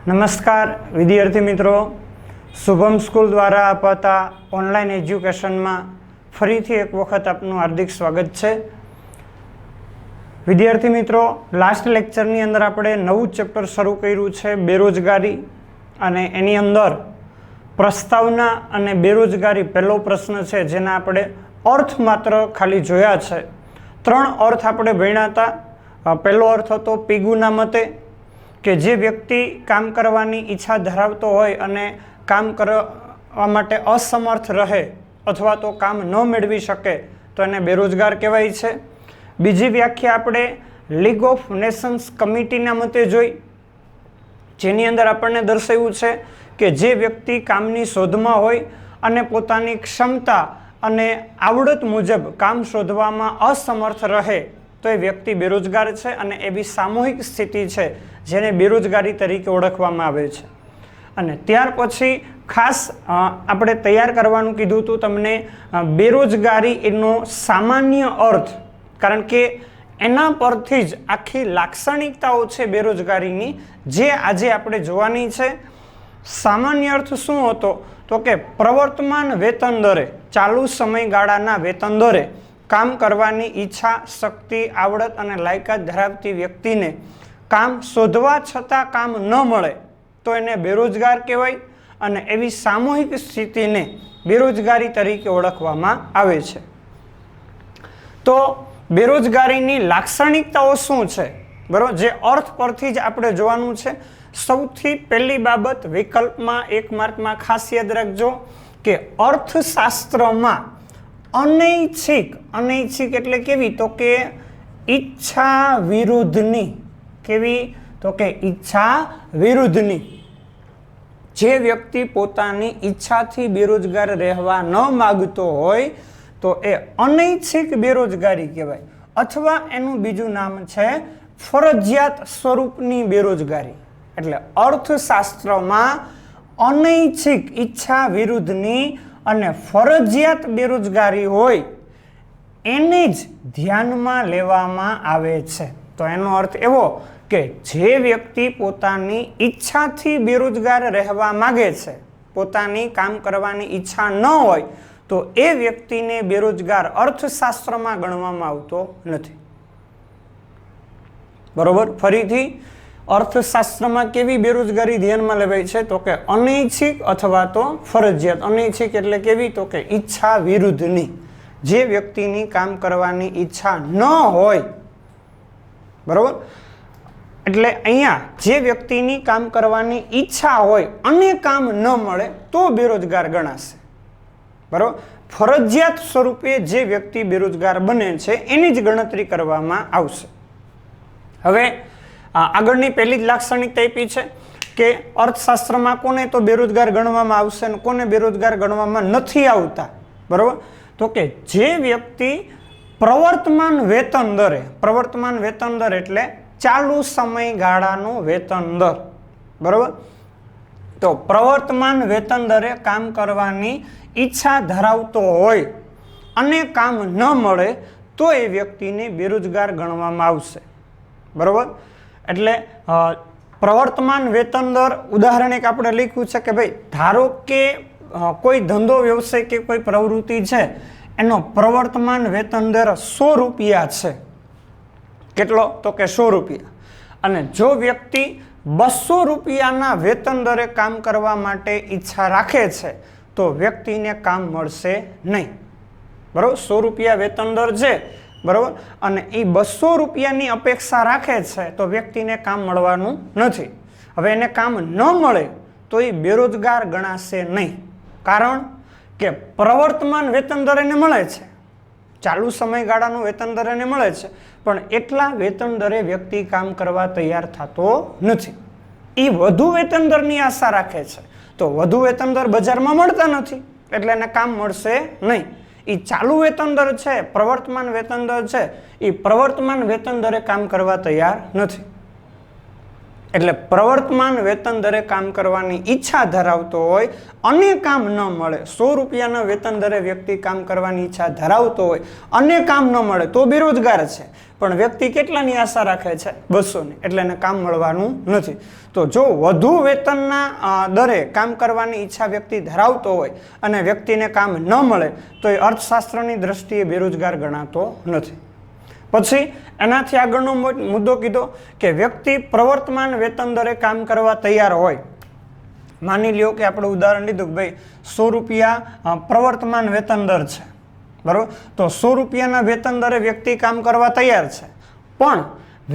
નમસ્કાર વિદ્યાર્થી મિત્રો, શુભમ સ્કૂલ દ્વારા અપાતા ઓનલાઈન એજ્યુકેશનમાં ફરીથી એક વખત આપનું હાર્દિક સ્વાગત છે. વિદ્યાર્થી મિત્રો, લાસ્ટ લેક્ચરની અંદર આપણે નવું ચેપ્ટર શરૂ કર્યું છે બેરોજગારી, અને એની અંદર પ્રસ્તાવના અને બેરોજગારી પહેલો પ્રશ્ન છે જેના આપણે અર્થ માત્ર ખાલી જોયા છે. 3 અર્થ આપણે ભણ્યા હતા. પહેલો અર્થ હતો પીગુના મતે કે જે વ્યક્તિ કામ કરવાની ઈચ્છા ધરાવતો હોય અને કામ કરવા માટે અસમર્થ રહે અથવા તો કામ ન મેળવી શકે તો એને બેરોજગાર કહેવાય છે. બીજી વ્યાખ્યા આપણે લીગ ઓફ નેશન્સ કમિટીના મતે જોઈ, જેની અંદર આપણને દર્શાવ્યું છે કે જે વ્યક્તિ કામની શોધમાં હોય અને પોતાની ક્ષમતા અને આવડત મુજબ કામ શોધવામાં અસમર્થ રહે તો એ વ્યક્તિ બેરોજગાર છે, અને એવી સામૂહિક સ્થિતિ છે જેને બેરોજગારી તરીકે ઓળખવામાં આવે છે. અને ત્યાર પછી ખાસ આપણે તૈયાર કરવાનું કીધું હતું તમને બેરોજગારી એનો સામાન્ય અર્થ, કારણ કે એના પરથી જ આખી લાક્ષણિકતાઓ છે બેરોજગારીની જે આજે આપણે જોવાની છે. સામાન્ય અર્થ શું હતો તો કે પ્રવર્તમાન વેતન દરે, ચાલુ સમયગાળાના વેતન દરે કામ કરવાની ઈચ્છા, શક્તિ, આવડત અને લાયકાત ધરાવતી વ્યક્તિને કામ શોધવા છતાં કામ ન મળે તો એને બેરોજગાર કહેવાય, અને એવી સામૂહિક સ્થિતિને બેરોજગારી તરીકે ઓળખવામાં આવે છે. તો બેરોજગારીની લાક્ષણિકતાઓ શું છે, બરાબર, જે અર્થ પરથી જ આપણે જોવાનું છે. સૌથી પહેલી બાબત વિકલ્પમાં 1 માર્કમાં ખાસ યાદ રાખજો કે અર્થશાસ્ત્રમાં અનૈચ્છિક એટલે કેવી, તો કે ઈચ્છા વિરુદ્ધની, કેવી, તો કે ઈચ્છા વિરુદ્ધની. જે વ્યક્તિ પોતાની ઈચ્છાથી બેરોજગાર રહેવા ન માગતો હોય તો એ અનૈચ્છિક બેરોજગારી કહેવાય, અથવા એનું બીજું નામ છે ફરજિયાત સ્વરૂપની બેરોજગારી. એટલે અર્થશાસ્ત્રમાં અનૈચ્છિક, ઈચ્છા વિરુદ્ધની અને ફરજિયાત બેરોજગારી હોય એને જ ધ્યાનમાં લેવામાં આવે છે. તો એનો અર્થ એવો કે જે વ્યક્તિ પોતાની ઈચ્છાથી બેરોજગાર રહેવા માગે છે, પોતાની કામ કરવાની ઈચ્છા ન હોય તો એ વ્યક્તિને બેરોજગાર અર્થશાસ્ત્રમાં ગણવામાં આવતો નથી. બરોબર, ફરીથી અર્થશાસ્ત્રમાં કેવી બેરોજગારી ધ્યાનમાં લેવાય છે તો કે અનૈચ્છિક અથવા તો ફરજિયાત. અનૈચ્છિક એટલે કેવી, તો કે ઈચ્છા વિરુદ્ધની, જે વ્યક્તિની કામ કરવાની ઈચ્છા ન હોય. બરોબર, એટલે અહીંયા જે વ્યક્તિની કામ કરવાની ઈચ્છા હોય અને કામ ન મળે તો બેરોજગાર ગણાશે. બરોબર, ફરજિયાત સ્વરૂપે જે વ્યક્તિ બેરોજગાર બને છે એની જ ગણતરી કરવામાં આવશે. હવે આગળની પહેલી જ લાક્ષણિકતા આપી છે કે અર્થશાસ્ત્રમાં કોને તો બેરોજગાર ગણવામાં આવશે અને કોને બેરોજગાર ગણવામાં નથી આવતા. બરોબર, તો કે જે વ્યક્તિ પ્રવર્તમાન વેતન દર એટલે ચાલુ સમયગાળાનો વેતન દર. બરોબર, તો પ્રવર્તમાન વેતન દરે કામ કરવાની ઈચ્છા ધરાવતો હોય અને કામ ન મળે તો એ વ્યક્તિને બેરોજગાર ગણવામાં આવશે. બરોબર, એટલે પ્રવર્તમાન વેતન દર, ઉદાહરણ એક આપણે લખ્યું છે કે ભાઈ ધારો કે કોઈ ધંધો, વ્યવસાય કે કોઈ પ્રવૃત્તિ છે એનો પ્રવર્તમાન વેતન દર 100 રૂપિયા છે. કેટલો, તો કે 100 રૂપિયા. અને જો વ્યક્તિ 200 રૂપિયાના વેતન દરે કામ કરવા માટે ઈચ્છા રાખે છે તો વ્યક્તિને કામ મળશે નહીં. બરાબર, 100 રૂપિયા વેતન દર છે, બરાબર, અને એ 200 રૂપિયાની અપેક્ષા રાખે છે તો વ્યક્તિને કામ મળવાનું નથી. હવે એને કામ ન મળે તો એ બેરોજગાર ગણાશે નહીં, કારણ કે પ્રવર્તમાન વેતન દર એને મળે છે, ચાલુ સમયગાળાનું વેતન દર એને મળે છે, પણ એટલા વેતન દરે વ્યક્તિ કામ કરવા તૈયાર થતો નથી. એ વધુ વેતન દરની આશા રાખે છે તો વધુ વેતન દર બજારમાં મળતા નથી એટલે એને કામ મળશે નહીં. એ ચાલુ વેતન દર છે, પ્રવર્તમાન વેતન દર છે, એ પ્રવર્તમાન વેતન દરે કામ કરવા તૈયાર નથી. એટલે પ્રવર્તમાન વેતન દરે કામ કરવાની ઈચ્છા ધરાવતો હોય અને કામ ન મળે, 100 રૂપિયાના વેતન દરે વ્યક્તિ કામ કરવાની ઈચ્છા ધરાવતો હોય અને કામ ન મળે તો બેરોજગાર છે, પણ વ્યક્તિ કેટલાની આશા રાખે છે? 200ની, એટલે એને કામ મળવાનું નથી. તો જો વધુ વેતનના દરે કામ કરવાની ઈચ્છા વ્યક્તિ ધરાવતો હોય અને વ્યક્તિને કામ ન મળે તો એ અર્થશાસ્ત્રની દ્રષ્ટિએ બેરોજગાર ગણાતો નથી. પછી એનાથી આગળનો મુદ્દો કીધો કે વ્યક્તિ પ્રવર્તમાન વેતન દરે કામ કરવા તૈયાર હોય. માની લ્યો કે આપણે ઉદાહરણ લીધું કે ભાઈ 100 રૂપિયા પ્રવર્તમાન વેતન દર છે, બરોબર? તો 100 રૂપિયાના વેતન દરે વ્યક્તિ કામ કરવા તૈયાર છે, પણ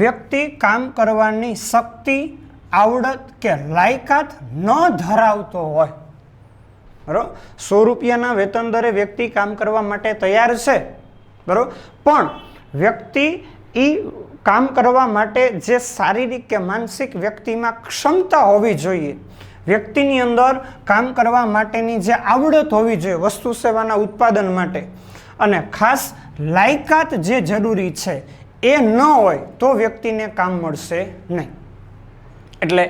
વ્યક્તિ કામ કરવાની શક્તિ, આવડત કે લાયકાત ન ધરાવતો હોય, બરોબર? 100 રૂપિયાના વેતન દરે વ્યક્તિ કામ કરવા માટે તૈયાર છે, બરોબર? પણ વ્યક્તિ એ કામ કરવા માટે જે શારીરિક કે માનસિક વ્યક્તિમાં ક્ષમતા હોવી જોઈએ, વ્યક્તિની અંદર કામ કરવા માટેની જે આવડત હોવી જોઈએ વસ્તુ સેવાના ઉત્પાદન માટે, અને ખાસ લાયકાત જે જરૂરી છે એ ન હોય તો વ્યક્તિને કામ મળશે નહીં. એટલે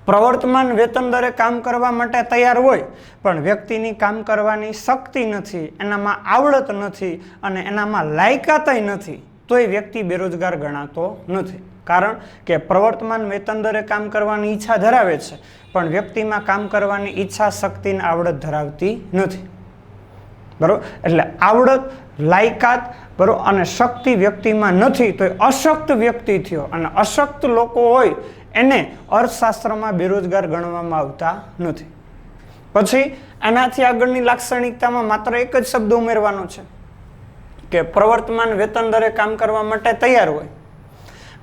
પ્રવર્તમાન વેતન દરે કામ કરવા માટે તૈયાર હોય પણ વ્યક્તિની કામ કરવાની શક્તિ નથી, એનામાં આવડત નથી અને એનામાં લાયકાતય નથી તો એ વ્યક્તિ બેરોજગાર ગણાતો નથી. કારણ કે પ્રવર્તમાન વેતન દરે કામ કરવાની ઈચ્છા ધરાવે છે પણ વ્યક્તિમાં કામ કરવાની ઈચ્છા, શક્તિ અને આવડત ધરાવતી નથી, બરોબર? એટલે આવડત, લાયકાત, બરોબર, અને શક્તિ વ્યક્તિમાં નથી તો એ અશક્ત વ્યક્તિ થયો, અને અશક્ત લોકો હોય એને અર્થશાસ્ત્રમાં બેરોજગાર ગણવામાં આવતા નથી. પછી એનાથી આગળની લાક્ષણિકતામાં માત્ર એક જ શબ્દ ઉમેરવાનો છે કે પ્રવર્તમાન વેતન દરે કામ કરવા માટે તૈયાર હોય,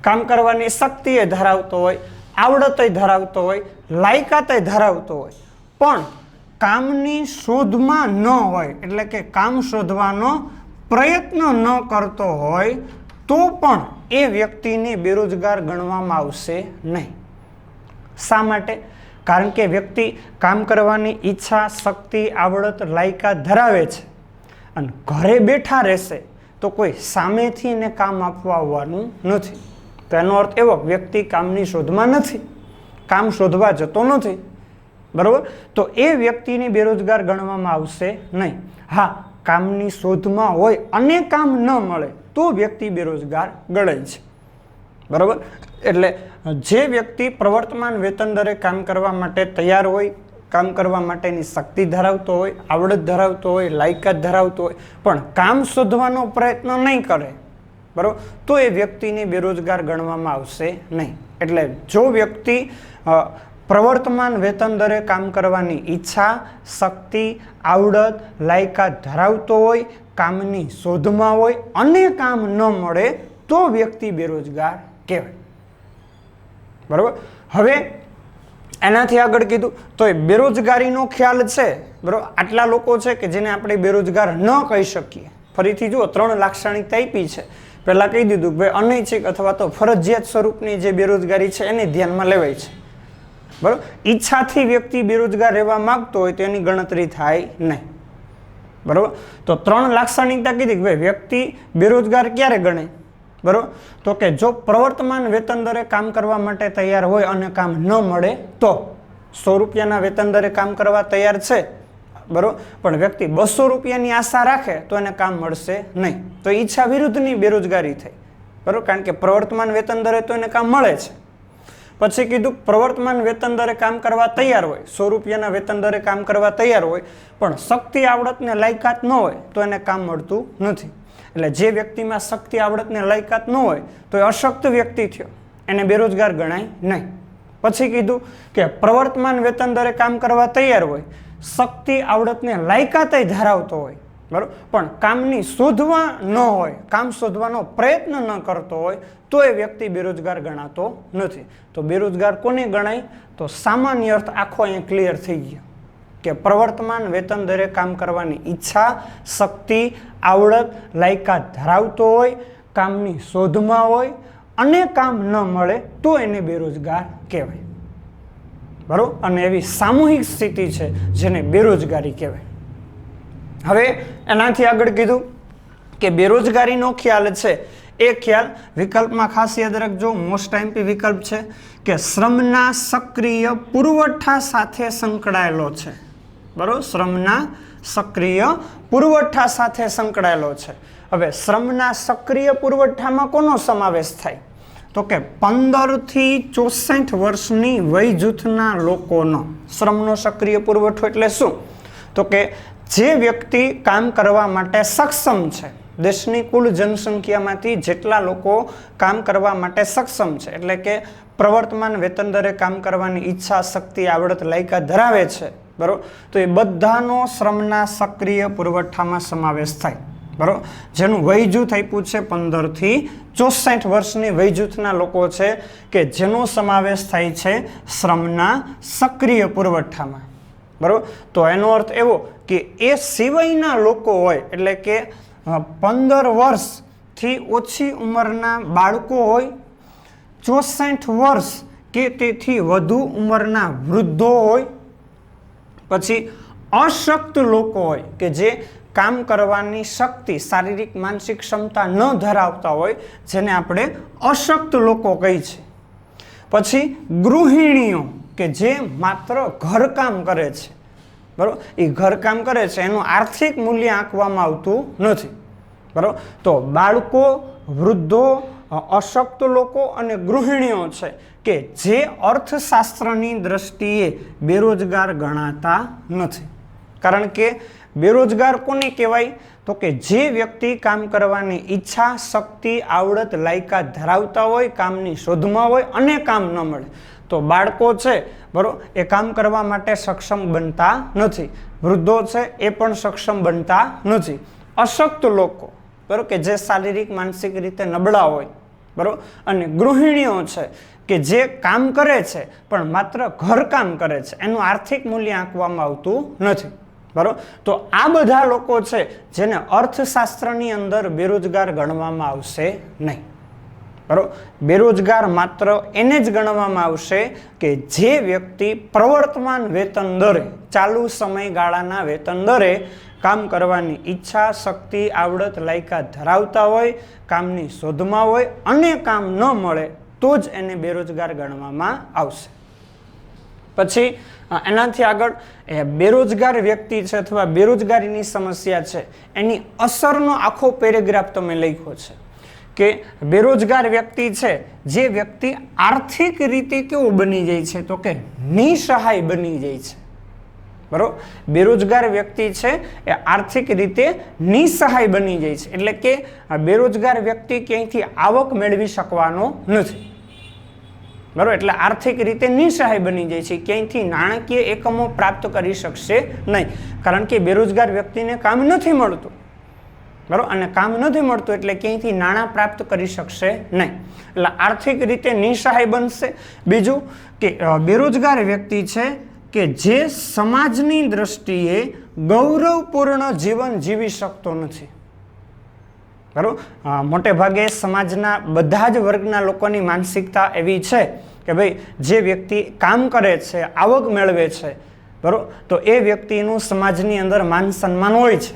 કામ કરવાની શક્તિ એ ધરાવતો હોય, આવડત ધરાવતો હોય, લાયકાત ધરાવતો હોય, પણ કામની શોધમાં ન હોય, એટલે કે કામ શોધવાનો પ્રયત્ન ન કરતો હોય તો પણ એ વ્યક્તિને બેરોજગાર ગણવામાં આવશે નહીં. શા માટે? કારણ કે વ્યક્તિ કામ કરવાની ઈચ્છા, શક્તિ, આવડત, લાયકાત ધરાવે છે અને ઘરે બેઠા રહેશે તો કોઈ સામેથી એને કામ આપવા આવવાનું નથી. તો એનો અર્થ એવો વ્યક્તિ કામની શોધમાં નથી, કામ શોધવા જતો નથી, બરોબર? તો એ વ્યક્તિને બેરોજગાર ગણવામાં આવશે નહીં. હા, કામની શોધમાં હોય અને કામ ન મળે તો વ્યક્તિ બેરોજગાર ગણાય છે, બરોબર? એટલે જે વ્યક્તિ પ્રવર્તમાન વેતન દરે કામ કરવા માટે તૈયાર હોય, કામ કરવા માટેની શક્તિ ધરાવતો હોય, આવડત ધરાવતો હોય, લાયકાત ધરાવતો હોય, પણ કામ શોધવાનો પ્રયત્ન નહીં કરે, બરોબર, તો એ વ્યક્તિને બેરોજગાર ગણવામાં આવશે નહીં. એટલે જો વ્યક્તિ પ્રવર્તમાન વેતન દરે કામ કરવાની ઈચ્છા, શક્તિ, આવડત, લાયકાત ધરાવતો હોય, કામની શોધમાં હોય અને કામ ન મળે તો વ્યક્તિ બેરોજગાર કહેવાય, બરોબર? હવે એનાથી આગળ કીધું તો એ બેરોજગારીનો ખ્યાલ છે, બરોબર? આટલા લોકો છે કે જેને આપણે બેરોજગાર ન કહી શકીએ. ફરીથી જુઓ, 3 લાક્ષણિકતા આપી છે. પહેલા કહી દીધું કે ભાઈ અનૈચ્છિક અથવા તો ફરજિયાત સ્વરૂપની જે બેરોજગારી છે એને ધ્યાનમાં લેવાય છે, બરોબર? ઈચ્છાથી વ્યક્તિ બેરોજગાર રહેવા માંગતો હોય તો એની ગણતરી થાય નહીં, બરોબર? તો 3 લાક્ષણિકતા કીધી કે ભાઈ વ્યક્તિ બેરોજગાર ક્યારે ગણે, બરોબર? તો કે જો પ્રવર્તમાન વેતન દરે કામ કરવા માટે તૈયાર હોય અને કામ ન મળે તો. 100 રૂપિયાના વેતન દરે કામ કરવા તૈયાર છે, બરોબર, પણ વ્યક્તિ 200 રૂપિયાની આશા રાખે તો એને કામ મળશે નહીં, તો ઈચ્છા વિરુદ્ધની બેરોજગારી થઈ, બરોબર? કારણ કે પ્રવર્તમાન વેતન દરે તો એને કામ મળે છે. પછી કીધું પ્રવર્તમાન વેતન દરે કામ કરવા તૈયાર હોય, 100 રૂપિયાના વેતન દરે કામ કરવા તૈયાર હોય, પણ શક્તિ, આવડત ને લાયકાત ન હોય તો એને કામ મળતું નથી. એટલે જે વ્યક્તિમાં શક્તિ, આવડત ને લાયકાત ન હોય તો એ અશક્ત વ્યક્તિ થયો, એને બેરોજગાર ગણાય નહીં. પછી કીધું કે પ્રવર્તમાન વેતન દરે કામ કરવા તૈયાર હોય, શક્તિ, આવડત ને લાયકાત ધરાવતો હોય, બરોબર, પણ કામની શોધવા ન હોય, કામ શોધવાનો પ્રયત્ન ન કરતો હોય તો એ વ્યક્તિ બેરોજગાર ગણાતો નથી. તો બેરોજગાર કોને ગણાય? તો સામાન્ય અર્થ આખો અહીંયા ક્લિયર થઈ ગયો કે પ્રવર્તમાન વેતન દરે કામ કરવાની ઈચ્છા, શક્તિ, આવડત, લાયકાત ધરાવતો હોય, કામની શોધમાં હોય અને કામ ન મળે તો એને બેરોજગાર કહેવાય, બરોબર? અને એવી સામૂહિક સ્થિતિ છે જેને બેરોજગારી કહેવાય. હવે એનાથી આગળ કીધું કે બેરોજગારીનો ખ્યાલ છે એ ખ્યાલ વિકલ્પમાં ખાસ યાદ રાખજો, મોસ્ટ આઈએમપી વિકલ્પ છે કે શ્રમના સક્રિય પુરવઠા સાથે સંકળાયેલો છે, બરોબર, શ્રમના સક્રિય પુરવઠા સાથે સંકળાયેલો છે. હવે શ્રમના સક્રિય પુરવઠામાં કોનો સમાવેશ થાય? તો કે 15 થી 64 વર્ષની વય જૂથના લોકોનો શ્રમનો સક્રિય પુરવઠો એટલે શું? તો કે જે વ્યક્તિ કામ કરવા માટે સક્ષમ છે, દેશની કુલ જનસંખ્યામાંથી જેટલા લોકો કામ કરવા માટે સક્ષમ છે, એટલે કે પ્રવર્તમાન વેતન દરે કામ કરવાની ઈચ્છા, શક્તિ, આવડત, લાયકાત ધરાવે છે, બરોબર, તો એ બધાનો શ્રમના સક્રિય પુરવઠામાં સમાવેશ થાય, બરોબર. જેનું વય જૂથ આપ્યું છે 15 થી 64 વર્ષની વય જૂથના લોકો છે કે જેનો સમાવેશ થાય છે શ્રમના સક્રિય પુરવઠામાં, બરોબર. તો એનો અર્થ એવો કે એ સિવાયના લોકો હોય, એટલે કે 15 વર્ષથી ઓછી ઉંમરના બાળકો હોય, 64 વર્ષ કે તેથી વધુ ઉંમરના વૃદ્ધો હોય, પછી અશક્ત લોકો હોય કે જે કામ કરવાની શક્તિ, શારીરિક માનસિક ક્ષમતા ન ધરાવતા હોય, જેને આપણે અશક્ત લોકો કહી છે. પછી ગૃહિણીઓ કે જે માત્ર ઘરકામ કરે છે, બરોબર, એ ઘરકામ કરે છે, એનું આર્થિક મૂલ્ય આંકવામાં આવતું નથી, બરોબર. તો બાળકો, વૃદ્ધો, અશક્ત લોકો અને ગૃહિણીઓ છે કે જે અર્થશાસ્ત્રની દ્રષ્ટિએ બેરોજગાર ગણાતા નથી. કારણ કે બેરોજગાર કોને કહેવાય? તો કે જે વ્યક્તિ કામ કરવાની ઈચ્છા, શક્તિ, આવડત, લાયકાત ધરાવતા હોય, કામની શોધમાં હોય અને કામ ન મળે. તો બાળકો છે, બરોબર, એ કામ કરવા માટે સક્ષમ બનતા નથી, વૃદ્ધો છે એ પણ સક્ષમ બનતા નથી, અશક્ત લોકો, બરોબર, કે જે શારીરિક માનસિક રીતે નબળા હોય, બરોબર, અને ગૃહિણીઓ છે કે જે કામ કરે છે પણ માત્ર ઘરકામ કરે છે, એનું આર્થિક મૂલ્ય આંકવામાં આવતું નથી, બરોબર. તો આ બધા લોકો છે જેને અર્થશાસ્ત્રની અંદર બેરોજગાર ગણવામાં આવશે નહીં, બરોબર. બેરોજગાર માત્ર એને જ ગણવામાં આવશે કે જે વ્યક્તિ પ્રવર્તમાન વેતન દરે, ચાલુ સમયગાળાના વેતન દરે કામ કરવાની ઈચ્છા, શક્તિ, આવડત, લાયકાત ધરાવતા હોય, કામની શોધમાં હોય અને કામ ન મળે તો જ એને બેરોજગાર ગણવામાં આવશે. પછી એનાથી આગળ બેરોજગાર વ્યક્તિ છે અથવા બેરોજગારીની સમસ્યા છે એની અસરનો આખો પેરેગ્રાફ તમે લખ્યો છે કે બેરોજગાર વ્યક્તિ છે, જે વ્યક્તિ આર્થિક રીતે કેવો બની જાય છે? તો કે નિસહાય બની જાય છે, બરોબર. બેરોજગાર વ્યક્તિ છે એ આર્થિક રીતે નિસહાય બની જાય છે, એટલે કે બેરોજગાર વ્યક્તિ ક્યાંયથી આવક મેળવી શકવાનો નથી, બરોબર. એટલે આર્થિક રીતે નિસહાય બની જાય છે, ક્યાંયથી નાણાકીય એકમો પ્રાપ્ત કરી શકશે નહીં, કારણ કે બેરોજગાર વ્યક્તિને કામ નથી મળતું, બરોબર. અને કામ નથી મળતું એટલે ક્યાંયથી નાણાં પ્રાપ્ત કરી શકશે નહીં, એટલે આર્થિક રીતે નિસહાય બનશે. બીજું કે બેરોજગાર વ્યક્તિ છે કે જે સમાજની દ્રષ્ટિએ ગૌરવપૂર્ણ જીવન જીવી શકતો નથી, બરોબર. મોટે ભાગે સમાજના બધા જ વર્ગના લોકોની માનસિકતા એવી છે કે ભાઈ જે વ્યક્તિ કામ કરે છે, આવક મેળવે છે, બરોબર, તો એ વ્યક્તિનું સમાજની અંદર માન સન્માન હોય છે,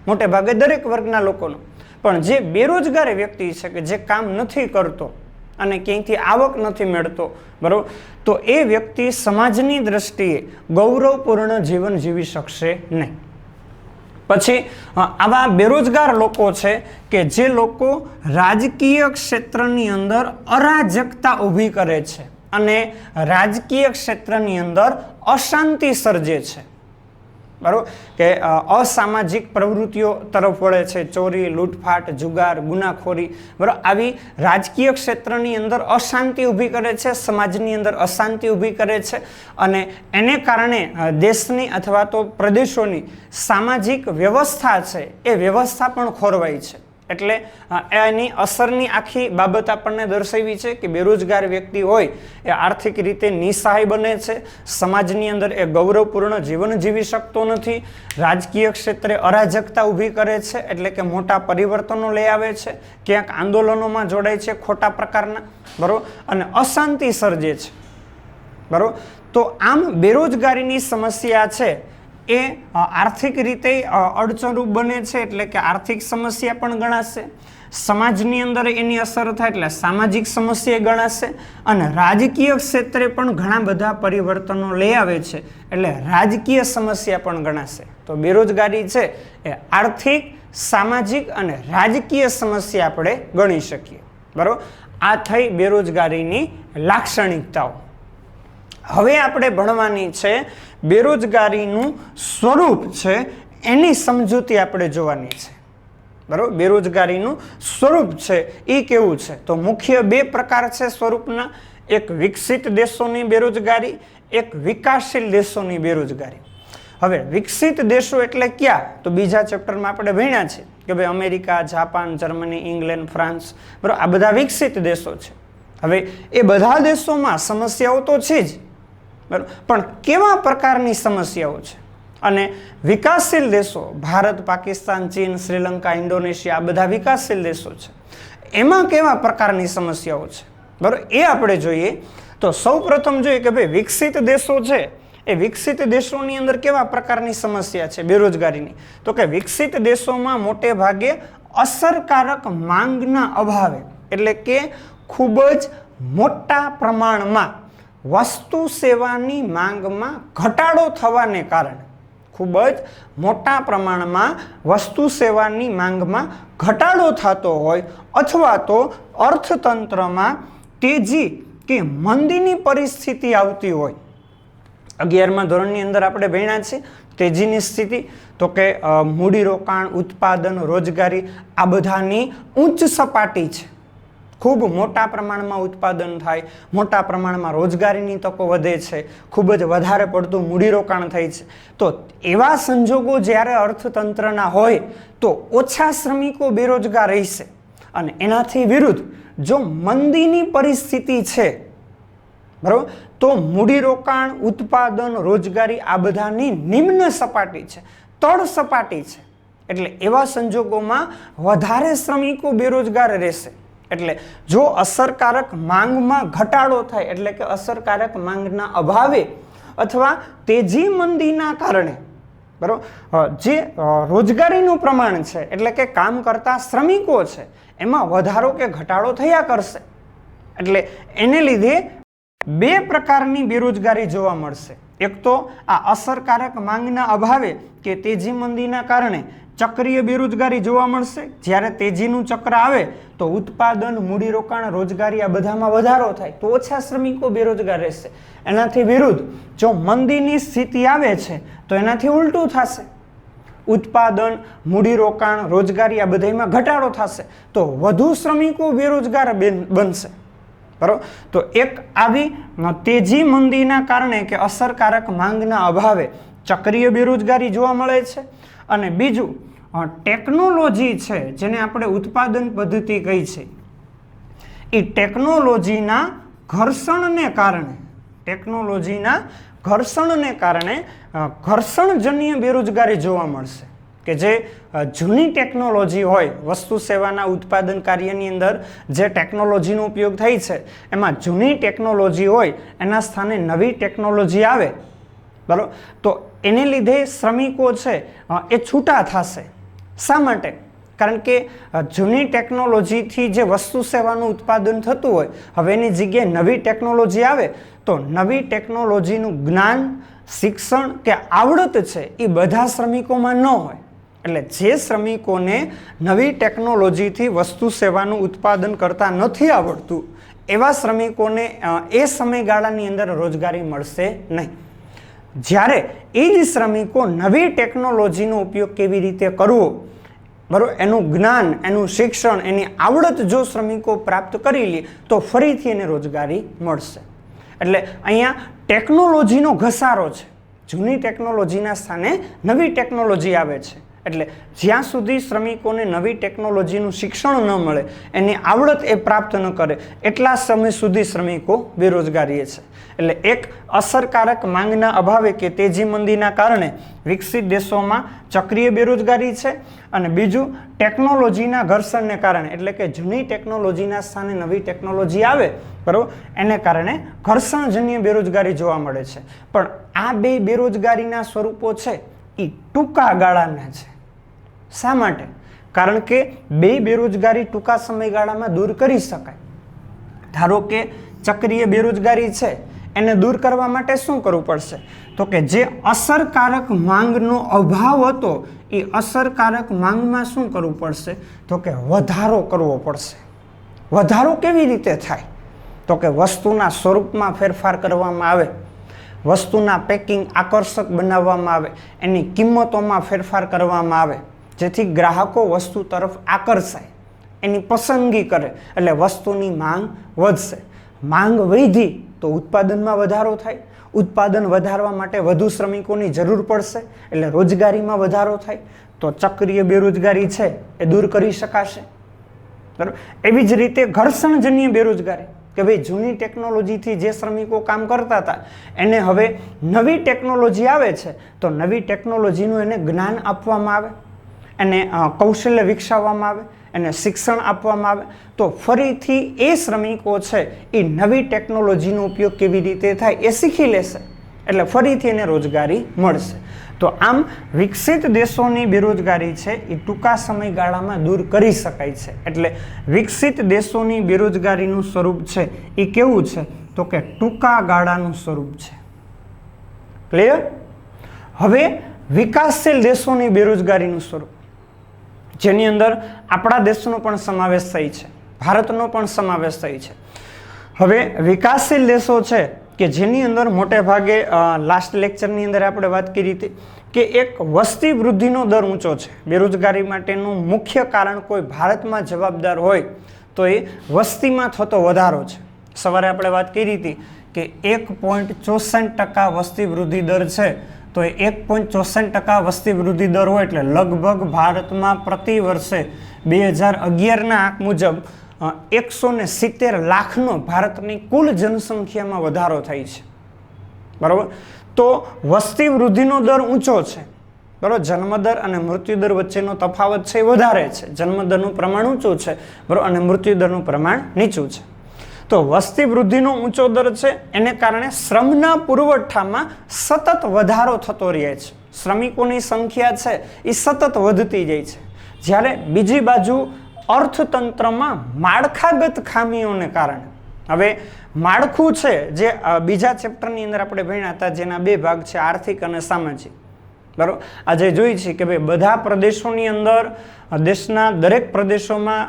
મોટે ભાગે દરેક વર્ગના લોકોનું. પણ જે બેરોજગાર વ્યક્તિ છે કે જે કામ નથી કરતો અને ક્યાંયથી આવક નથી મેળવતો, બરોબર, તો એ વ્યક્તિ સમાજની દ્રષ્ટિએ ગૌરવપૂર્ણ જીવન જીવી શકશે નહીં. પછી આવા બેરોજગાર લોકો છે કે જે લોકો રાજકીય ક્ષેત્રની અંદર અરાજકતા ઊભી કરે છે અને રાજકીય ક્ષેત્રની અંદર અશાંતિ સર્જે છે, બરોબર, કે અસામાજિક પ્રવૃત્તિઓ તરફ વળે છે, ચોરી, લૂંટફાટ, જુગાર, ગુનાખોરી, બરોબર, આવી રાજકીય ક્ષેત્રની અંદર અશાંતિ ઊભી કરે છે, સમાજની અંદર અશાંતિ ઊભી કરે છે અને એને કારણે દેશની અથવા તો પ્રદેશોની સામાજિક વ્યવસ્થા છે એ વ્યવસ્થા પણ ખોરવાય છે. એટલે એની અસરની આખી બાબત આપણને દર્શાવી છે કે બેરોજગાર વ્યક્તિ હોય એ આર્થિક રીતે નિસહાય બને છે, સમાજની અંદર એ ગૌરવપૂર્ણ જીવન જીવી શકતો નથી, રાજકીય ક્ષેત્રે અરાજકતા ઊભી કરે છે, એટલે કે મોટા પરિવર્તનો લઈ આવે છે, ક્યાંક આંદોલનોમાં જોડાય છે ખોટા પ્રકારના, બરોબર, અને અશાંતિ સર્જે છે, બરોબર. તો આમ બેરોજગારીની સમસ્યા છે એ આર્થિક રીતે અડચણરૂપ બને છે, એટલે કે આર્થિક સમસ્યા પણ ગણાશે. સમાજની અંદર એની અસર થાય એટલે સામાજિક સમસ્યા ગણાશે અને રાજકીય ક્ષેત્રે પણ ઘણા બધા પરિવર્તનો લઈ આવે છે એટલે રાજકીય સમસ્યા પણ ગણાશે. તો બેરોજગારી છે એ આર્થિક, સામાજિક અને રાજકીય સમસ્યા આપણે ગણી શકીએ. બરાબર, આ થઈ બેરોજગારીની લાક્ષણિકતાઓ. હવે આપણે ભણવાની છે બેરોજગારીનું સ્વરૂપ છે એની સમજૂતી આપણે જોવાની છે. બરાબર, બેરોજગારીનું સ્વરૂપ છે એ કેવું છે? તો મુખ્ય બે પ્રકાર છે સ્વરૂપના. એક વિકસિત દેશોની બેરોજગારી, એક વિકાસશીલ દેશોની બેરોજગારી. હવે વિકસિત દેશો એટલે ક્યાં? તો બીજા ચેપ્ટરમાં આપણે ભણ્યા છે કે ભાઈ America, Japan, Germany, England, France, બરાબર, આ બધા વિકસિત દેશો છે. હવે એ બધા દેશોમાં સમસ્યાઓ તો છે જ, બરાબર, પણ કેવા પ્રકારની સમસ્યાઓ છે? અને વિકાસશીલ દેશો, ભારત, પાકિસ્તાન, ચીન, શ્રીલંકા, ઇન્ડોનેશિયા, આ બધા વિકાસશીલ દેશો છે. એમાં કેવા પ્રકારની સમસ્યાઓ છે, બરાબર, એ આપણે જોઈએ. તો સૌ પ્રથમ જોઈએ કે ભાઈ વિકસિત દેશો છે એ વિકસિત દેશોની અંદર કેવા પ્રકારની સમસ્યા છે બેરોજગારીની? તો કે વિકસિત દેશોમાં મોટે ભાગે અસરકારક માંગના અભાવે, એટલે કે ખૂબ જ મોટા પ્રમાણમાં વસ્તુ સેવાની માંગમાં ઘટાડો થવાને કારણે, ખૂબ જ મોટા પ્રમાણમાં વસ્તુ સેવાની માંગમાં ઘટાડો થતો હોય અથવા તો અર્થતંત્રમાં તેજી કે મંદીની પરિસ્થિતિ આવતી હોય. 11મા ધોરણની અંદર આપણે ભણ્યા છે તેજીની સ્થિતિ, તો કે મૂડીરોકાણ, ઉત્પાદન, રોજગારી આ બધાની ઉચ્ચ સપાટી છે. ખૂબ મોટા પ્રમાણમાં ઉત્પાદન થાય, મોટા પ્રમાણમાં રોજગારીની તકો વધે છે, ખૂબ જ વધારે પડતું મૂડીરોકાણ થાય છે. તો એવા સંજોગો જ્યારે અર્થતંત્રના હોય તો ઓછા શ્રમિકો બેરોજગાર રહેશે. અને એનાથી વિરુદ્ધ જો મંદીની પરિસ્થિતિ છે, બરાબર, તો મૂડીરોકાણ, ઉત્પાદન, રોજગારી આ બધાની નિમ્ન સપાટી છે, તળ સપાટી છે. એટલે એવા સંજોગોમાં વધારે શ્રમિકો બેરોજગાર રહેશે. એટલે જો અસરકારક માંગમાં ઘટાડો થાય, એટલે કે અસરકારક માંગના અભાવે અથવા તેજી મંદીના કારણે, બરાબર, જે રોજગારીનું પ્રમાણ છે એટલે કે કામ કરતા શ્રમિકો છે એમાં વધારો કે ઘટાડો થયા કરશે. એટલે એને લીધે બે પ્રકારની બેરોજગારી જોવા મળશે. એક તો આ અસરકારક માંગના અભાવે કે તેજી મંદીના કારણે ચક્રીય બેરોજગારી જોવા મળશે. જ્યારે તેજીનું ચક્ર આવે તો ઉત્પાદન, મૂડીરોકાણ, રોજગારી આ બધામાં વધારો થાય તો ઓછા શ્રમિકો બેરોજગાર રહેશે. એનાથી વિરુદ્ધ જો મંદીની સ્થિતિ આવે છે તો એનાથી ઉલટું થશે. ઉત્પાદન, મૂડીરોકાણ, રોજગારી આ બધામાં ઘટાડો થશે તો વધુ શ્રમિકો બેરોજગાર બનશે. બરાબર, તો એક આવી તેજી મંદીના કારણે કે અસરકારક માંગના અભાવે ચક્રીય બેરોજગારી જોવા મળે છે. અને બીજું ટેકનોલોજી છે જેને આપણે ઉત્પાદન પદ્ધતિ કહી છે, એ ટેકનોલોજીના ઘર્ષણને કારણે ઘર્ષણજન્ય બેરોજગારી જોવા મળશે. કે જે જૂની ટેકનોલોજી હોય, વસ્તુ સેવાના ઉત્પાદન કાર્યની અંદર જે ટેકનોલોજીનો ઉપયોગ થાય છે એમાં જૂની ટેકનોલોજી હોય એના સ્થાને નવી ટેકનોલોજી આવે, બરાબર, તો એને લીધે શ્રમિકો છે એ છૂટા થશે. શા માટે? કારણ કે જૂની ટેકનોલોજીથી જે વસ્તુ સેવાનું ઉત્પાદન થતું હોય, હવે એની જગ્યાએ નવી ટેકનોલોજી આવે તો નવી ટેકનોલોજીનું જ્ઞાન, શિક્ષણ કે આવડત છે એ બધા શ્રમિકોમાં ન હોય. એટલે જે શ્રમિકોને નવી ટેકનોલોજીથી વસ્તુ સેવાનું ઉત્પાદન કરતા નથી આવડતું એવા શ્રમિકોને એ સમયગાળાની અંદર રોજગારી મળશે નહીં. જ્યારે એ જ શ્રમિકો નવી ટેકનોલોજીનો ઉપયોગ કેવી રીતે કરવો, બરાબર, એનું જ્ઞાન, એનું શિક્ષણ, એની આવડત જો શ્રમિકો પ્રાપ્ત કરી લે તો ફરીથી એને રોજગારી મળશે. એટલે અહીંયા ટેકનોલોજીનો ઘસારો છે. જૂની ટેકનોલોજીના સ્થાને નવી ટેકનોલોજી આવે છે. એટલે જ્યાં સુધી શ્રમિકોને નવી ટેકનોલોજીનું શિક્ષણ ન મળે, એની આવડત એ પ્રાપ્ત ન કરે, એટલા સમય સુધી શ્રમિકો બેરોજગારી છે. એટલે એક અસરકારક માંગના અભાવે કે તેજી મંદીના કારણે વિકસિત દેશોમાં ચક્રીય બેરોજગારી છે. અને બીજું ટેકનોલોજીના ઘર્ષણને કારણે, એટલે કે જૂની ટેકનોલોજીના સ્થાને નવી ટેકનોલોજી આવે, બરાબર, એને કારણે ઘર્ષણજન્ય બેરોજગારી જોવા મળે છે. પણ આ બે બેરોજગારીના સ્વરૂપો છે એ ટૂંકા ગાળાના છે. શા માટે? કારણ કે બે બેરોજગારી ટૂંકા સમયગાળામાં દૂર કરી શકાય. ધારો કે ચક્રીય બેરોજગારી છે, એને દૂર કરવા માટે શું કરવું પડશે? તો કે જે અસરકારક માંગનો અભાવ હતો એ અસરકારક માંગમાં શું કરવું પડશે? તો કે વધારો કરવો પડશે. વધારો કેવી રીતે થાય? તો કે વસ્તુના સ્વરૂપમાં ફેરફાર કરવામાં આવે, વસ્તુના પેકિંગ આકર્ષક બનાવવામાં આવે, એની કિંમતોમાં ફેરફાર કરવામાં આવે, જેથી ગ્રાહકો વસ્તુ તરફ આકર્ષાય, એની પસંદગી કરે, એટલે વસ્તુની માંગ વધશે. માંગ વધી તો ઉત્પાદનમાં વધારો થાય, ઉત્પાદન વધારવા માટે વધુ શ્રમિકોની જરૂર પડશે, એટલે રોજગારીમાં વધારો થાય. તો ચક્રીય બેરોજગારી છે એ દૂર કરી શકાશે. બરાબર. એવી જ રીતે ઘર્ષણજન્ય બેરોજગારી, કે ભાઈ જૂની ટેકનોલોજીથી જે શ્રમિકો કામ કરતા હતા એને હવે નવી ટેકનોલોજી આવે છે તો નવી ટેકનોલોજીનું એને જ્ઞાન આપવામાં આવે, એને કૌશલ્ય વિકસાવવામાં આવે, એને શિક્ષણ આપવામાં આવે, તો ફરીથી એ શ્રમિકો છે એ નવી ટેકનોલોજીનો ઉપયોગ કેવી રીતે થાય એ શીખી લેશે, એટલે ફરીથી એને રોજગારી મળશે. તો આમ વિકસિત દેશોની બેરોજગારી છે એ ટૂંકા સમયગાળામાં દૂર કરી શકાય છે. એટલે વિકસિત દેશોની બેરોજગારીનું સ્વરૂપ છે એ કેવું છે? તો કે ટૂંકા ગાળાનું સ્વરૂપ છે. ક્લિયર? હવે વિકાસશીલ દેશોની બેરોજગારીનું સ્વરૂપ, જેની અંદર આપણા દેશનો પણ સમાવેશ થાય છે, ભારતનો પણ સમાવેશ થાય છે. હવે વિકાસશીલ દેશો છે કે જેની અંદર મોટે ભાગે લાસ્ટ લેક્ચરની અંદર આપણે વાત કરી હતી કે એક વસ્તી વૃદ્ધિનો દર ઊંચો છે. બેરોજગારી માટેનું મુખ્ય કારણ કોઈ ભારતમાં જવાબદાર હોય તો એ વસ્તીમાં થતો વધારો છે. સવારે આપણે વાત કરી હતી કે 1.64% વસ્તી વૃદ્ધિ દર છે, તો એ 1.64% વસ્તી વૃદ્ધિ દર હોય એટલે લગભગ ભારતમાં પ્રતિ વર્ષે 2011ના આંક મુજબ 170 લાખનો ભારતની કુલ જનસંખ્યામાં વધારો થાય છે. બરાબર. તો વસ્તી વૃદ્ધિનો દર ઊંચો છે. બરાબર. જન્મદર અને મૃત્યુદર વચ્ચેનો તફાવત છે એ વધારે છે. જન્મદરનું પ્રમાણ ઊંચું છે, બરાબર, અને મૃત્યુદરનું પ્રમાણ નીચું છે. તો વસ્તી વૃદ્ધિનો ઊંચો દર છે એને કારણે શ્રમના પુરવઠામાં સતત વધારો થતો રહે છે. શ્રમિકોની સંખ્યા છે એ સતત વધતી જાય છે. જ્યારે બીજી બાજુ અર્થતંત્રમાં માળખાગત ખામીઓને કારણે, હવે માળખું છે જે બીજા ચેપ્ટરની અંદર આપણે ભણ્યા હતા, જેના બે ભાગ છે, આર્થિક અને સામાજિક. બરાબર. આજે જોઈએ છીએ કે ભાઈ બધા પ્રદેશોની અંદર, દેશના દરેક પ્રદેશોમાં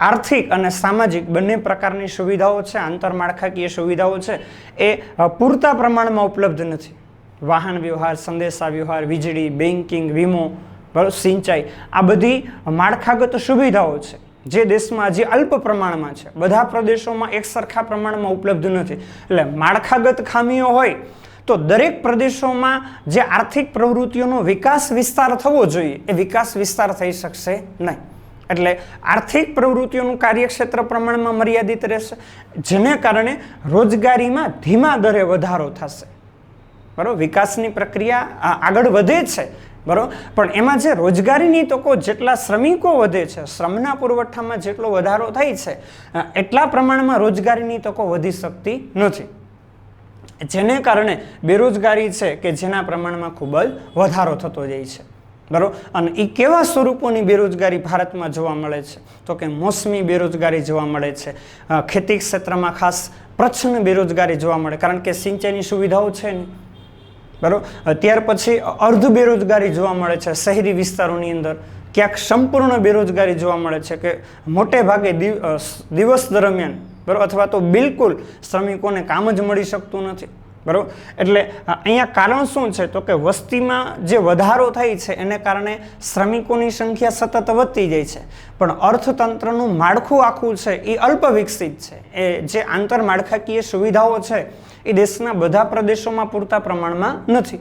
આર્થિક અને સામાજિક બંને પ્રકારની સુવિધાઓ છે, આંતરમાળખાકીય સુવિધાઓ છે એ પૂરતા પ્રમાણમાં ઉપલબ્ધ નથી. વાહન વ્યવહાર, સંદેશા વ્યવહાર, વીજળી, બેન્કિંગ, વીમો, સિંચાઈ, આ બધી માળખાગત સુવિધાઓ છે જે દેશમાં હજી અલ્પ પ્રમાણમાં છે, બધા પ્રદેશોમાં એક સરખા પ્રમાણમાં ઉપલબ્ધ નથી. એટલે માળખાગત ખામીઓ હોય તો દરેક પ્રદેશોમાં જે આર્થિક પ્રવૃત્તિઓનો વિકાસ વિસ્તાર થવો જોઈએ એ વિકાસ વિસ્તાર થઈ શકશે નહીં. એટલે આર્થિક પ્રવૃત્તિઓનું કાર્યક્ષેત્ર પ્રમાણમાં મર્યાદિત રહેશે, જેને કારણે રોજગારીમાં ધીમા દરે વધારો થશે. બરાબર. વિકાસની પ્રક્રિયા આગળ વધે છે, બરાબર, પણ એમાં જે રોજગારીની તકો, જેટલા શ્રમિકો વધે છે, શ્રમના પુરવઠામાં જેટલો વધારો થાય છે એટલા પ્રમાણમાં રોજગારીની તકો વધી શકતી નથી, જેને કારણે બેરોજગારી છે કે જેના પ્રમાણમાં ખૂબ જ વધારો થતો જાય છે. બરાબર. અને એ કેવા સ્વરૂપોની બેરોજગારી ભારતમાં જોવા મળે છે? તો કે મોસમી બેરોજગારી જોવા મળે છે, ખેતી ક્ષેત્રમાં ખાસ પ્રચ્છન્ન બેરોજગારી જોવા મળે, કારણ કે સિંચાઈની સુવિધાઓ છે નહીં. બરાબર. ત્યાર પછી અર્ધ બેરોજગારી જોવા મળે છે શહેરી વિસ્તારોની અંદર. ક્યાંક સંપૂર્ણ બેરોજગારી જોવા મળે છે કે મોટે ભાગે દિવસ દરમિયાન, બરાબર, અથવા તો બિલકુલ શ્રમિકોને કામ જ મળી શકતું નથી. બરાબર. એટલે અહીંયા કારણ શું છે? તો કે વસ્તીમાં જે વધારો થાય છે એને કારણે શ્રમિકોની સંખ્યા સતત વધતી જાય છે, પણ અર્થતંત્રનું માળખું આખું છે એ અલ્પ વિકસિત છે. એ જે આંતરમાળખાકીય સુવિધાઓ છે એ દેશના બધા પ્રદેશોમાં પૂરતા પ્રમાણમાં નથી.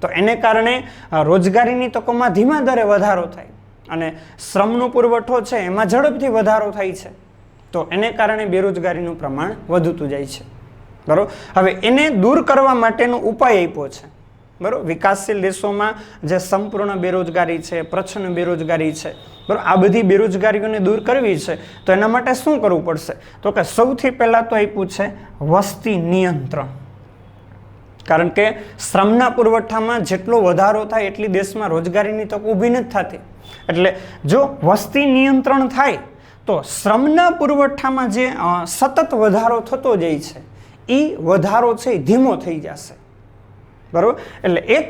તો એને કારણે રોજગારીની તકોમાં ધીમા દરે વધારો થાય અને શ્રમનો પુરવઠો છે એમાં ઝડપથી વધારો થાય છે. તો એને કારણે બેરોજગારીનું પ્રમાણ વધતું જાય છે. બરાબર. હવે એને દૂર કરવા માટેનો ઉપાય આપ્યો છે. બરાબર. વિકાસશીલ દેશોમાં જે સંપૂર્ણ બેરોજગારી છે, પ્રચ્છન્ન બેરોજગારી છે, બરાબર, આ બધી બેરોજગારીઓને દૂર કરવી છે તો એના માટે શું કરવું પડશે? તો કે સૌથી પહેલાં તો આપ્યું છે વસ્તી નિયંત્રણ. કારણ કે શ્રમના પુરવઠામાં જેટલો વધારો થાય એટલી દેશમાં રોજગારીની તક ઊભી નથી થતી. એટલે જો વસ્તી નિયંત્રણ થાય તો શ્રમના પુરવઠામાં જે સતત વધારો થતો જાય છે એ વધારો છે ધીમો થઈ જશે. બરાબર. એટલે એક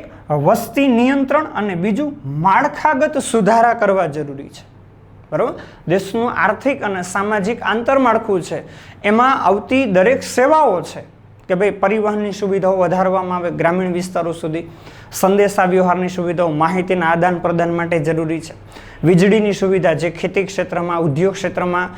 વસ્તી નિયંત્રણ અને બીજું માળખાગત સુધારા કરવા જરૂરી છે. બરાબર. દેશનું આર્થિક અને સામાજિક આંતરમાળખું છે એમાં આવતી દરેક સેવાઓ છે કે ભાઈ પરિવહનની સુવિધાઓ વધારવામાં આવે ગ્રામીણ વિસ્તારો સુધી, સંદેશા વ્યવહારની સુવિધાઓ માહિતીના આદાન પ્રદાન માટે જરૂરી છે, વીજળીની સુવિધા જે ખેતી ક્ષેત્રમાં ઉદ્યોગ ક્ષેત્રમાં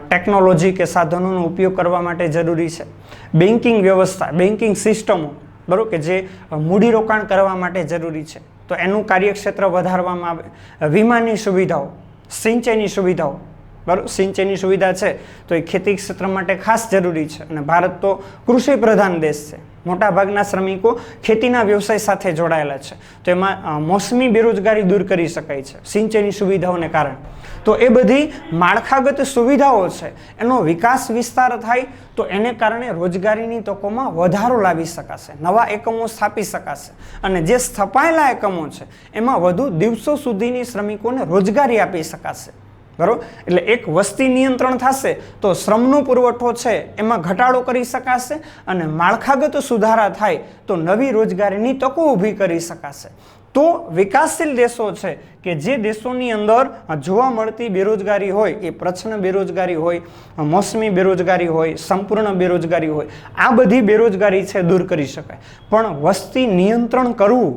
ટેકનોલોજી કે સાધનોનો ઉપયોગ કરવા માટે જરૂરી છે, બેન્કિંગ વ્યવસ્થા બેન્કિંગ સિસ્ટમો બરાબર કે જે મૂડીરોકાણ કરવા માટે જરૂરી છે તો એનું કાર્યક્ષેત્ર વધારવામાં આવે, વીમાની સુવિધાઓ, સિંચાઈની સુવિધાઓ બરાબર. સિંચાઈની સુવિધા છે તો એ ખેતી ક્ષેત્ર માટે ખાસ જરૂરી છે અને ભારત તો કૃષિ પ્રધાન દેશ છે. મોટાભાગના શ્રમિકો ખેતીના વ્યવસાય સાથે જોડાયેલા છે તો એમાં મોસમી બેરોજગારી દૂર કરી શકાય છે સિંચાઈની સુવિધાઓને કારણે. તો એ બધી માળખાગત સુવિધાઓ છે એનો વિકાસ વિસ્તાર થાય તો એને કારણે રોજગારીની તકોમાં વધારો લાવી શકાશે, નવા એકમો સ્થાપી શકાશે અને જે સ્થપાયેલા એકમો છે એમાં વધુ દિવસો સુધીની શ્રમિકોને રોજગારી આપી શકાશે. બરાબર. એટલે એક વસ્તી નિયંત્રણ થશે તો શ્રમનો પુરવઠો છે એમાં ઘટાડો કરી શકાશે અને માળખાગત સુધારા થાય તો નવી રોજગારીની તકો ઊભી કરી શકાશે. તો વિકાસશીલ દેશો છે કે જે દેશોની અંદર જોવા મળતી બેરોજગારી હોય એ પ્રચ્છન્ન બેરોજગારી હોય, મોસમી બેરોજગારી હોય, સંપૂર્ણ બેરોજગારી હોય, આ બધી બેરોજગારી છે દૂર કરી શકાય. પણ વસ્તી નિયંત્રણ કરવું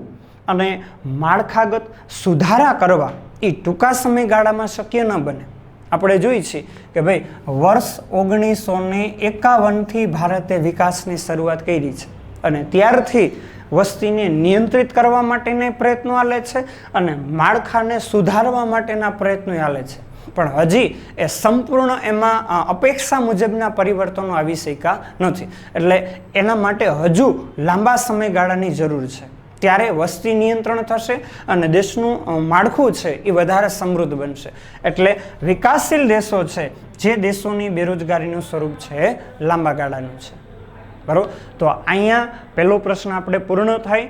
અને માળખાગત સુધારા કરવા એ ટૂંકા સમયગાળામાં શક્ય ન બને. આપણે જોઈએ છીએ કે ભાઈ વર્ષ 1951થી ભારતે વિકાસની શરૂઆત કરી છે અને ત્યારથી વસ્તીને નિયંત્રિત કરવા માટેના પ્રયત્નો ચાલે છે અને માળખાને સુધારવા માટેના પ્રયત્નો ચાલે છે. પણ હજી એ સંપૂર્ણ એમાં અપેક્ષા મુજબના પરિવર્તનો આવી શક્યા નથી. એટલે એના માટે હજુ લાંબા સમયગાળાની જરૂર છે. ત્યારે વસ્તી નિયંત્રણ થશે અને દેશનું માળખું છે એ વધારે સમૃદ્ધ બનશે. એટલે વિકાસશીલ દેશો છે જે દેશોની બેરોજગારીનું સ્વરૂપ છે લાંબા ગાળાનું છે. બરાબર. તો અહીંયા પહેલો પ્રશ્ન આપણે પૂર્ણ થાય.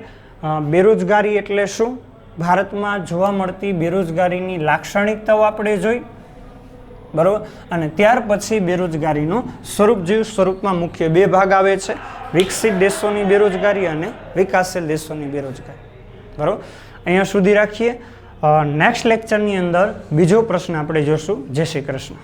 બેરોજગારી એટલે શું, ભારતમાં જોવા મળતી બેરોજગારીની લાક્ષણિકતાઓ આપણે જોઈ. બરાબર. અને ત્યાર પછી બેરોજગારીનું સ્વરૂપ જેવું સ્વરૂપમાં મુખ્ય બે ભાગ આવે છે, વિકસિત દેશોની બેરોજગારી અને વિકાસશીલ દેશોની બેરોજગારી. બરાબર. અહીંયા સુધી રાખીએ. નેક્સ્ટ લેક્ચરની અંદર બીજો પ્રશ્ન આપણે જોશું. જય શ્રી કૃષ્ણ.